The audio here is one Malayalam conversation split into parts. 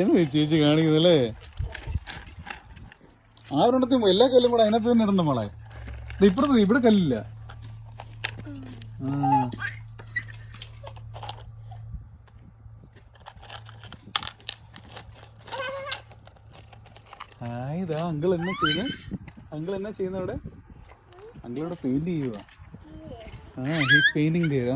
എന്ന് ചേച്ചി കാണിക്കുന്നല്ലേ? ആറെണ്ണത്തിൽ എല്ലാ കല്ലും കൂടെ അതിനകത്ത് തന്നെ ഇടണ്ട മോളെ. ഇപ്പുറത്ത് ഇവിടെ കല്ലില്ല. ഇതാ അങ്കിൾ എന്നാ ചെയ്യുന്നത്? അങ്കിൾ എന്നാ ചെയ്യുന്ന അവിടെ? അങ്കിൾ ഇവിടെ പെയിന്റ് ചെയ്യുക. He's painting there.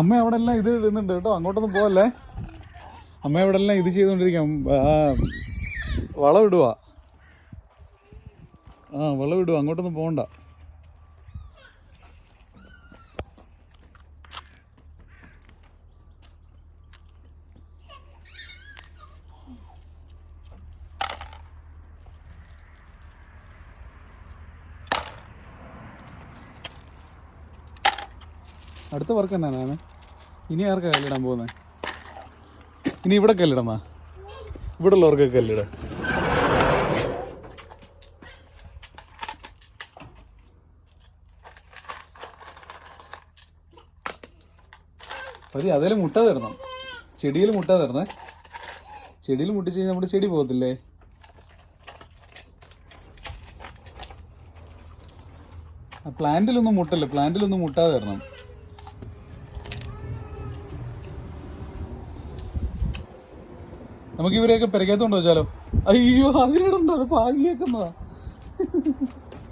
അമ്മ അവിടെ എല്ലാം ഇത് ഇടുന്നുണ്ട് കേട്ടോ, അങ്ങോട്ടൊന്നും പോവല്ലേ. അമ്മ അവിടെ എല്ലാം ഇത് ചെയ്തോണ്ടിരിക്കാം. വളമിടുക. വളമിടുക, അങ്ങോട്ടൊന്നും പോകണ്ട. അടുത്ത വർക്ക് തന്നെയാണ്. ഇനി ആർക്കാ കല്ലിടാൻ പോകുന്നത്? ഇനി ഇവിടെ കല്ലിടന്നാ? ഇവിടെ ഉള്ളവർക്കൊക്കെ കല്ലിട. മതി, അതിൽ മുട്ട തരണം. ചെടിയിൽ മുട്ട തരണേ. ചെടിയിൽ മുട്ടിച്ച് കഴിഞ്ഞാൽ നമ്മുടെ ചെടി പോകത്തില്ലേ? പ്ലാന്റിലൊന്നും മുട്ടല്ലേ, പ്ലാന്റിലൊന്നും മുട്ടാതെ തരണം. നമുക്ക് ഇവരെയൊക്കെ പെരക്കകത്ത് കൊണ്ടുവച്ചാലോ? അയ്യോ, അതിനിടണ്ടോ? അത് പാകിയേക്കുന്നതാ.